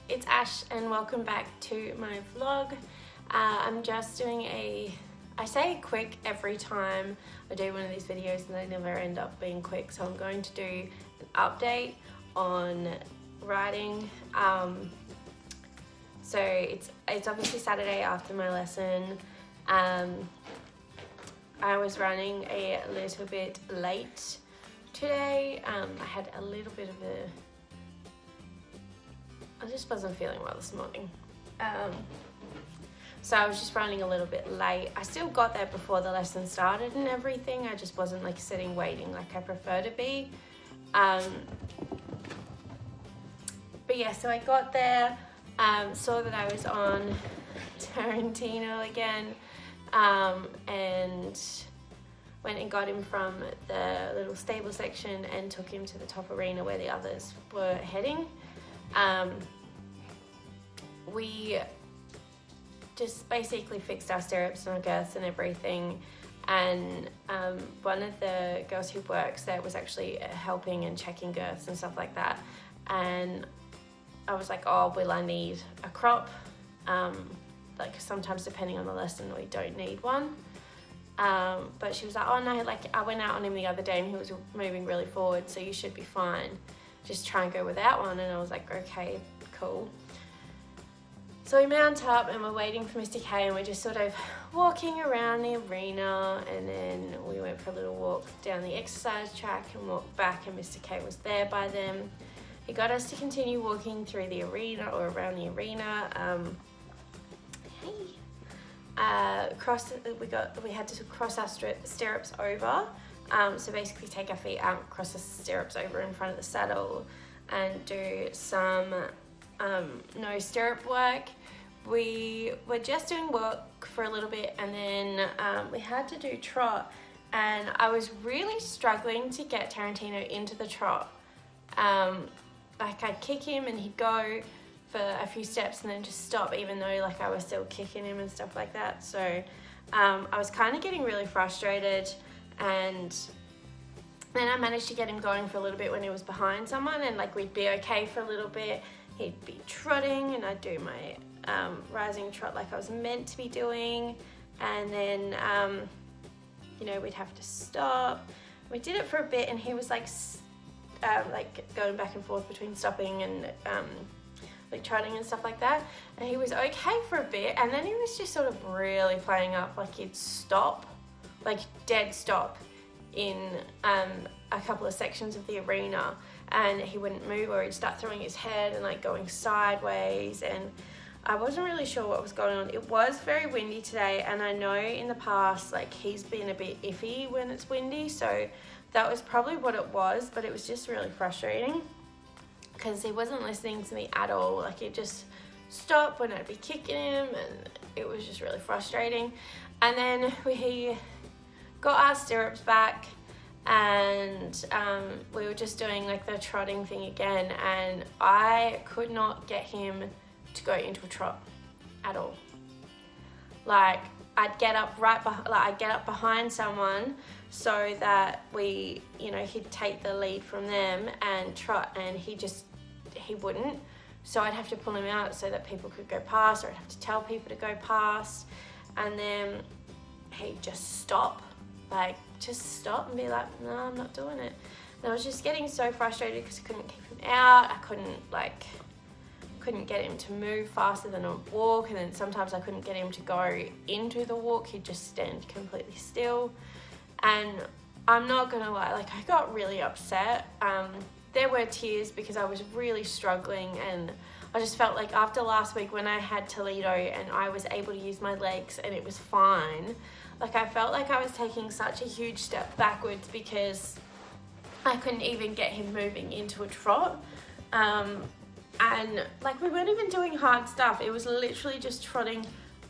it's Ash and welcome back to my vlog. I'm just doing I say quick every time I do one of these videos and they never end up being quick, so I'm going to do an update on riding. So it's obviously Saturday after my lesson. I was running a little bit late today. I had a little bit of I just wasn't feeling well this morning. So I was just running a little bit late. I still got there before the lesson started and everything. I just wasn't like sitting waiting like I prefer to be. But yeah, so I got there, saw that I was on Tarantino again, and went and got him from the little stable section and took him to the top arena where the others were heading. We just basically fixed our stirrups and our girths and everything, and one of the girls who works there was actually helping and checking girths and stuff like that, and I was like, oh, will I need a crop? Like sometimes depending on the lesson we don't need one, but she was like, oh no, like I went out on him the other day and he was moving really forward, so you should be fine, just try and go without one. And I was like, okay, cool. So we mount up and we're waiting for Mr. K, and we're just sort of walking around the arena, and then we went for a little walk down the exercise track and walked back, and Mr. K was there by then. He got us to continue walking through the arena or around the arena. We had to cross our stirrups over. So basically take our feet out, cross the stirrups over in front of the saddle, and do some no stirrup work. We were just doing work for a little bit, and then we had to do trot, and I was really struggling to get Tarantino into the trot. Like I'd kick him and he'd go for a few steps and then just stop, even though like I was still kicking him and stuff like that. So I was kind of getting really frustrated, and then I managed to get him going for a little bit when he was behind someone, and like we'd be okay for a little bit. He'd be trotting and I'd do my rising trot like I was meant to be doing, and then you know, we'd have to stop. We did it for a bit and he was like going back and forth between stopping and like trotting and stuff like that, and he was okay for a bit, and then he was just sort of really playing up. Like he'd stop, like dead stop in a couple of sections of the arena, and he wouldn't move, or he'd start throwing his head and like going sideways, and I wasn't really sure what was going on. It was very windy today, and I know in the past like he's been a bit iffy when it's windy, so that was probably what it was, but it was just really frustrating because he wasn't listening to me at all. Like he'd just stop when I'd be kicking him, and it was just really frustrating. And then we got our stirrups back, and we were just doing like the trotting thing again, and I could not get him to go into a trot at all. Like I'd get up behind someone so that we, you know, he'd take the lead from them and trot, and he wouldn't. So I'd have to pull him out so that people could go past, or I'd have to tell people to go past, and then he'd just stop and be like, no, I'm not doing it. And I was just getting so frustrated because I couldn't keep him out. I couldn't get him to move faster than a walk, and then sometimes I couldn't get him to go into the walk. He'd just stand completely still. And I'm not gonna lie, like I got really upset. There were tears because I was really struggling, and I just felt like after last week when I had Toledo and I was able to use my legs and it was fine, like I felt like I was taking such a huge step backwards because I couldn't even get him moving into a trot. And like we weren't even doing hard stuff. It was literally just trotting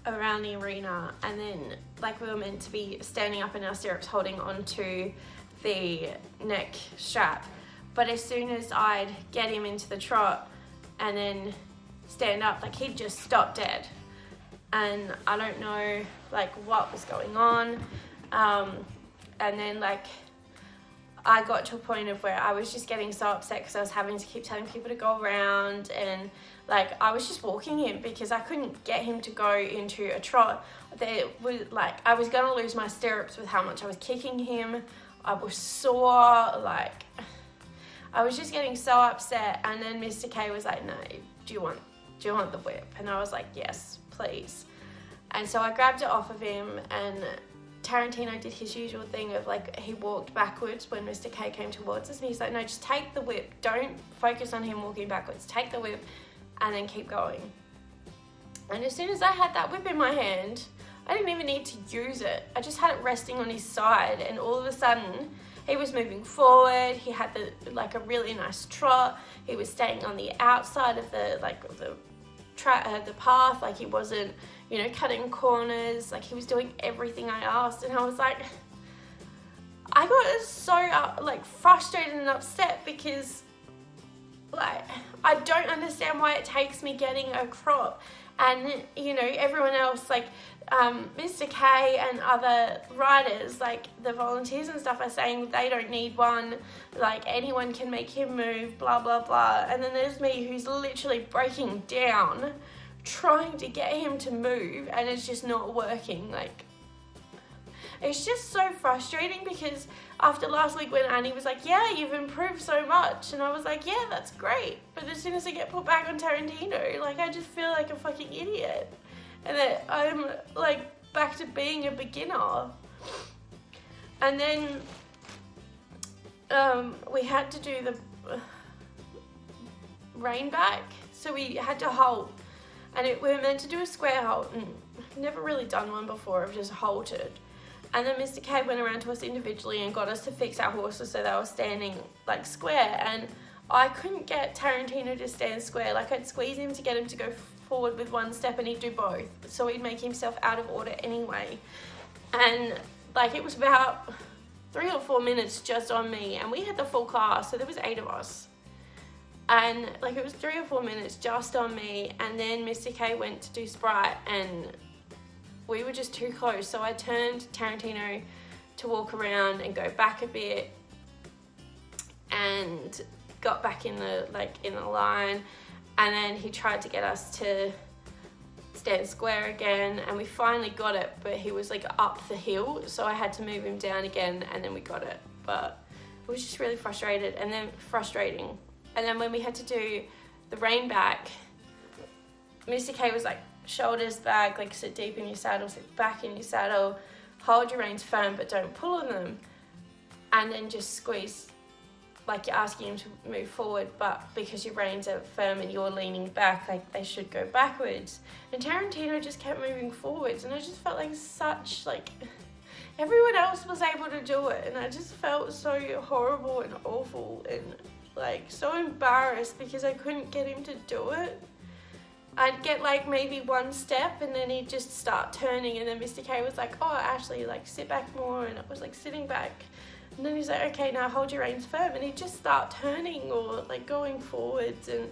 around the arena, and then like we were meant to be standing up in our stirrups holding onto the neck strap, but as soon as I'd get him into the trot and then stand up, like he'd just stop dead, and I don't know like what was going on. And then like I got to a point of where I was just getting so upset because I was having to keep telling people to go around, and like I was just walking him because I couldn't get him to go into a trot. There was like I was gonna lose my stirrups with how much I was kicking him. I was sore, like I was just getting so upset. And then Mr. K was like, no, do you want the whip? And I was like, yes, please. And so I grabbed it off of him, and Tarantino did his usual thing of like, he walked backwards when Mr. K came towards us, and he's like, no, just take the whip. Don't focus on him walking backwards. Take the whip and then keep going. And as soon as I had that whip in my hand, I didn't even need to use it. I just had it resting on his side, and all of a sudden he was moving forward. He had a really nice trot. He was staying on the outside of the path. Like he wasn't, cutting corners. Like he was doing everything I asked. And I was like, I got so frustrated and upset because I don't understand why it takes me getting a crop. And, everyone else, Mr. K and other riders, the volunteers and stuff are saying they don't need one, anyone can make him move, blah, blah, blah. And then there's me who's literally breaking down, trying to get him to move, and it's just not working. It's just so frustrating because after last week when Annie was like, yeah, you've improved so much, and I was like, yeah, that's great, but as soon as I get put back on Tarantino, I just feel like a fucking idiot, and that I'm back to being a beginner. And then we had to do the rein back, so we had to halt, and we were meant to do a square halt, and I've never really done one before. I've just halted. And then Mr. K went around to us individually and got us to fix our horses so they were standing square. And I couldn't get Tarantino to stand square. I'd squeeze him to get him to go forward with one step, and he'd do both. So he'd make himself out of order anyway. And it was about 3 or 4 minutes just on me, and we had the full class, so there was 8 of us. And it was 3 or 4 minutes just on me, and then Mr. K went to do Sprite, and we were just too close. So I turned Tarantino to walk around and go back a bit, and got back in the line, and then he tried to get us to stand square again, and we finally got it, but he was up the hill, so I had to move him down again, and then we got it. But it was just really frustrating. And then when we had to do the rein back, Mr. K was shoulders back, sit deep in your saddle, sit back in your saddle, hold your reins firm but don't pull on them, and then just squeeze you're asking him to move forward, but because your reins are firm and you're leaning back, they should go backwards. And Tarantino just kept moving forwards, and I just felt everyone else was able to do it, and I just felt so horrible and awful and so embarrassed because I couldn't get him to do it. I'd get maybe one step, and then he'd just start turning, and then Mr. K was like, oh, Ashley, sit back more, and I was sitting back, and then he's like, okay, now hold your reins firm, and he'd just start turning or going forwards. And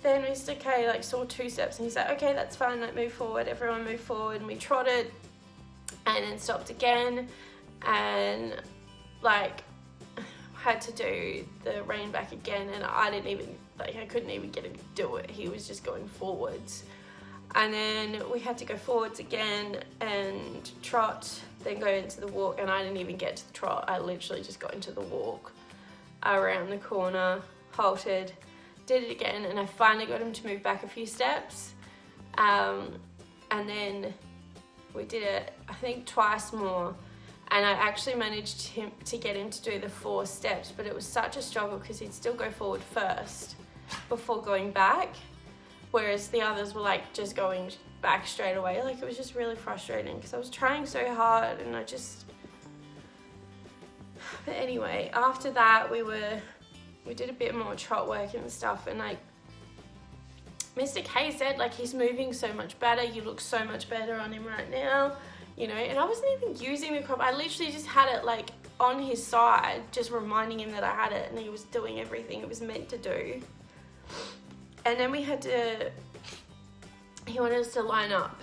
then Mr. K saw 2 steps, and he's like, okay, that's fine, move forward, everyone move forward, and we trotted and then stopped again, and had to do the rein back again, and I didn't even I couldn't even get him to do it. He was just going forwards. And then we had to go forwards again and trot, then go into the walk, and I didn't even get to the trot. I literally just got into the walk around the corner, halted, did it again, and I finally got him to move back a few steps. And then we did it, I think, twice more. And I actually managed to get him to do the 4 steps, but it was such a struggle because he'd still go forward first before going back, whereas the others were just going back straight away. It was just really frustrating because I was trying so hard, and but anyway, after that we did a bit more trot work and stuff, and Mr. K said he's moving so much better, you look so much better on him right now. And I wasn't even using the crop. I literally just had it on his side, just reminding him that I had it, and he was doing everything it was meant to do. And then he wanted us to line up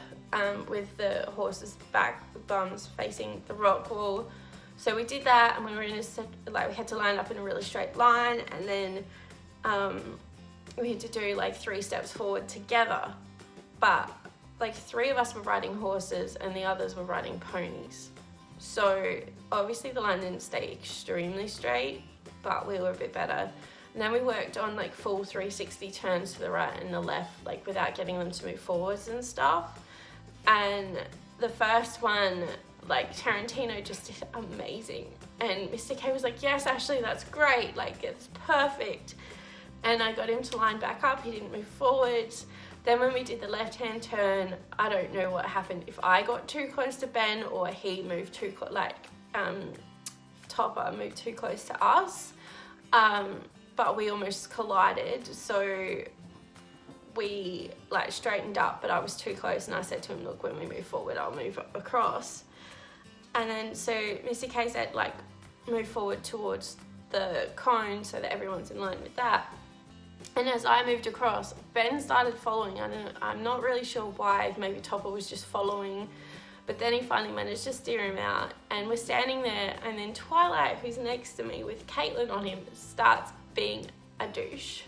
with the horses' back bums facing the rock wall So we did that, and we were in we had to line up in a really straight line, and then we had to do like 3 steps forward together. But like 3 of us were riding horses and the others were riding ponies. So obviously the line didn't stay extremely straight, but we were a bit better. And then we worked on like full 360 turns to the right and the left, like without getting them to move forwards and stuff. And the first one, like Tarantino just did amazing. And Mr. K was like, yes, Ashley, that's great. Like, it's perfect. And I got him to line back up. He didn't move forwards. Then when we did the left-hand turn, I don't know what happened. If I got too close to Ben or he moved too close, Topper moved too close to us. But we almost collided. So we like straightened up, but I was too close. And I said to him, look, when we move forward, I'll move across. And then so Mr. K said, like, move forward towards the cone so that everyone's in line with that. And as I moved across, Ben started following. I'm not really sure why. Maybe Topper was just following. But then he finally managed to steer him out. And we're standing there, and then Twilight, who's next to me with Caitlin on him, starts being a douche.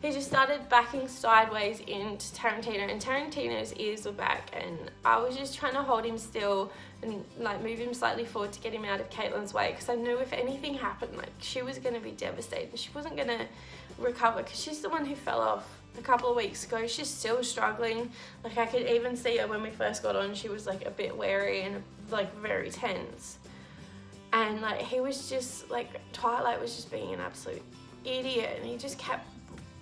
He just started backing sideways into Tarantino, and Tarantino's ears were back, and I was just trying to hold him still and like move him slightly forward to get him out of Caitlin's way, because I knew if anything happened, like, she was going to be devastated. She wasn't going to recover, because she's the one who fell off a couple of weeks ago. She's still struggling. Like, I could even see her when we first got on. She was like a bit wary and like very tense, and like he was just like, Twilight was just being an absolute idiot, and he just kept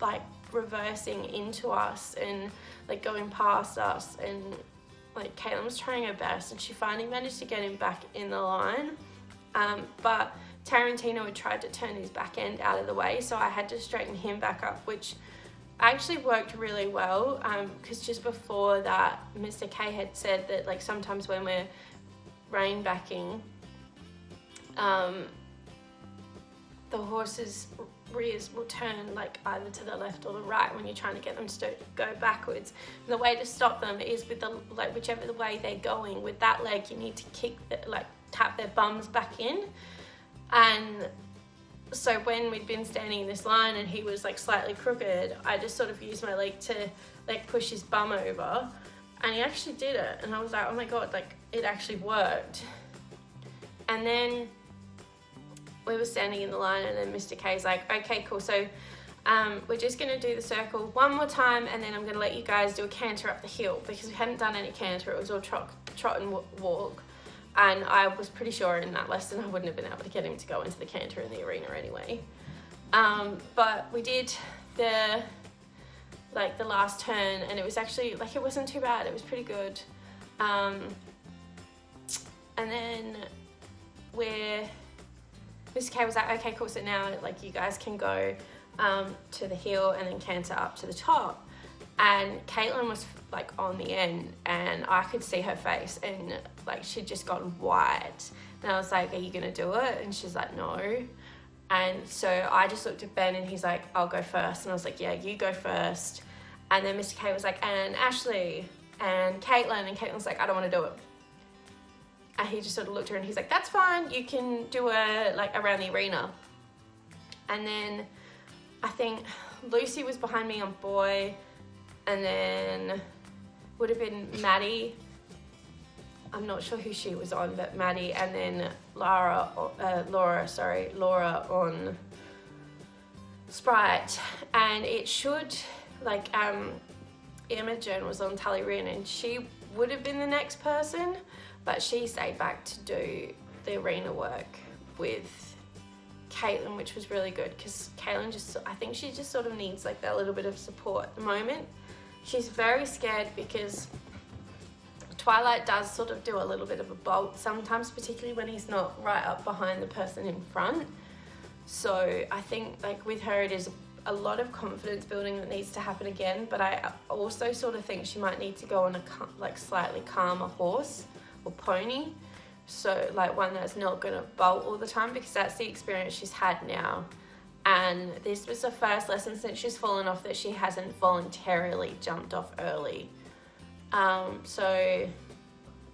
like reversing into us and like going past us, and like Caitlin was trying her best, and she finally managed to get him back in the line, but Tarantino had tried to turn his back end out of the way, so I had to straighten him back up, which actually worked really well, because just before that, Mr. K had said that like sometimes when we're rein backing, the horses' rears will turn like either to the left or the right when you're trying to get them to go backwards. And the way to stop them is with the like whichever the way they're going, with that leg you need to kick tap their bums back in. And so when we'd been standing in this line and he was like slightly crooked, I just sort of used my leg to like push his bum over, and he actually did it, and I was like, oh my god, like it actually worked. And then we were standing in the line, and then Mr. K's like, okay, cool, so we're just going to do the circle one more time, and then I'm going to let you guys do a canter up the hill, because we hadn't done any canter. It was all trot and walk, and I was pretty sure in that lesson I wouldn't have been able to get him to go into the canter in the arena anyway. But we did the last turn, and it was actually, like, it wasn't too bad. It was pretty good. And then Mr. K was like, okay, cool, so now like you guys can go to the hill and then canter up to the top. And Caitlin was like on the end, and I could see her face, and like she'd just gotten white. And I was like, are you gonna do it? And she's like, no. And so I just looked at Ben, and he's like, I'll go first. And I was like, yeah, you go first. And then Mr. K was like, and Ashley and Caitlin's like, I don't want to do it. And he just sort of looked at her, and he's like, that's fine, you can do it like around the arena. And then I think Lucy was behind me on boy, and then would have been Maddie. I'm not sure who she was on, but Maddie, and then Laura on Sprite. And it should, like, Imogen was on Tully-Rin, and she would have been the next person, but she stayed back to do the arena work with Caitlin, which was really good, because Caitlin I think she just sort of needs like that little bit of support at the moment. She's very scared because Twilight does sort of do a little bit of a bolt sometimes, particularly when he's not right up behind the person in front. So I think like with her, it is a lot of confidence building that needs to happen again, but I also sort of think she might need to go on a like slightly calmer horse or pony, so like one that's not going to bolt all the time, because that's the experience she's had now. And this was the first lesson since she's fallen off that she hasn't voluntarily jumped off early. So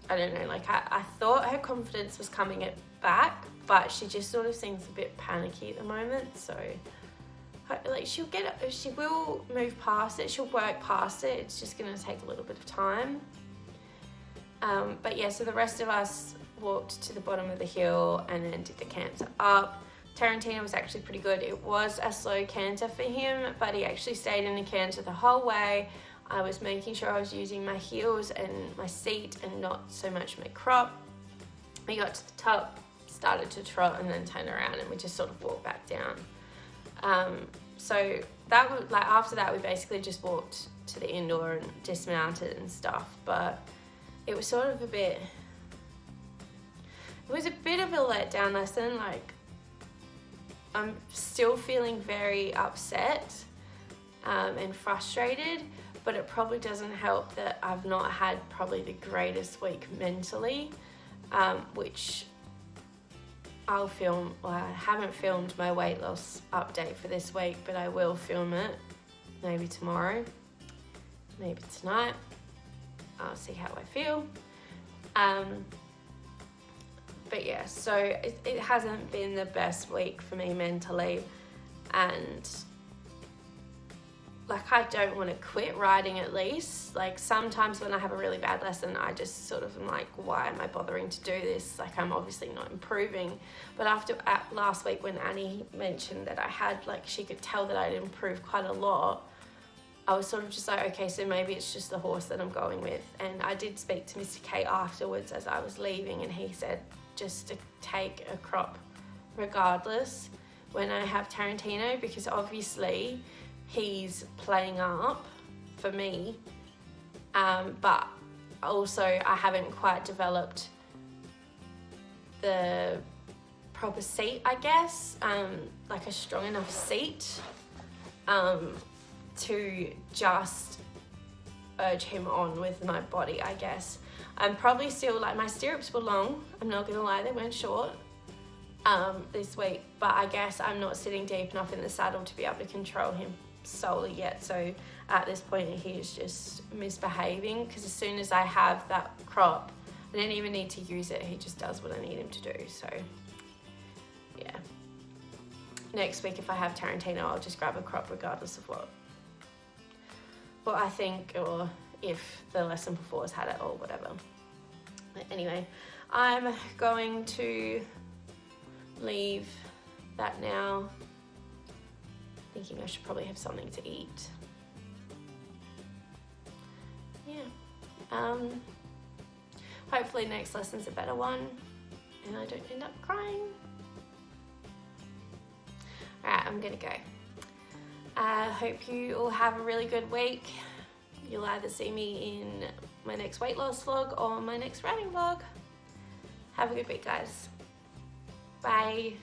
I don't know, like I thought her confidence was coming back, but she just sort of seems a bit panicky at the moment, so like she will move past it, she'll work past it, it's just going to take a little bit of time. But yeah, so the rest of us walked to the bottom of the hill and then did the canter up. Tarantino was actually pretty good. It was a slow canter for him, but he actually stayed in the canter the whole way. I was making sure I was using my heels and my seat and not so much my crop. We got to the top, started to trot, and then turned around and we just sort of walked back down. So that was like, after that we basically just walked to the indoor and dismounted and stuff, but it was sort of it was a bit of a letdown lesson. Like, I'm still feeling very upset and frustrated, but it probably doesn't help that I've not had probably the greatest week mentally, which I'll film. Well, I haven't filmed my weight loss update for this week, but I will film it maybe tomorrow, maybe tonight. I'll see how I feel. But yeah, so it hasn't been the best week for me mentally, and like, I don't want to quit riding at least. Like, sometimes when I have a really bad lesson, I just sort of am like, why am I bothering to do this? Like, I'm obviously not improving. But after last week when Annie mentioned that I had, like, she could tell that I'd improved quite a lot, I was sort of just like, okay, so maybe it's just the horse that I'm going with. And I did speak to Mr. K afterwards as I was leaving, and he said just to take a crop regardless when I have Tarantino, because obviously he's playing up for me, but also I haven't quite developed the proper seat, I guess, like a strong enough seat to just urge him on with my body, I guess. I'm probably still, like, my stirrups were long, I'm not gonna lie, they weren't short this week, but I guess I'm not sitting deep enough in the saddle to be able to control him solely yet. So at this point he's just misbehaving, because as soon as I have that crop, I don't even need to use it, he just does what I need him to do. So yeah, next week if I have Tarantino, I'll just grab a crop regardless of what I think, or if the lesson before has had it or whatever. But anyway, I'm going to leave that now, thinking I should probably have something to eat. Yeah. Hopefully next lesson's a better one and I don't end up crying. Alright, I'm gonna go. I hope you all have a really good week. You'll either see me in my next weight loss vlog or my next riding vlog. Have a good week, guys. Bye.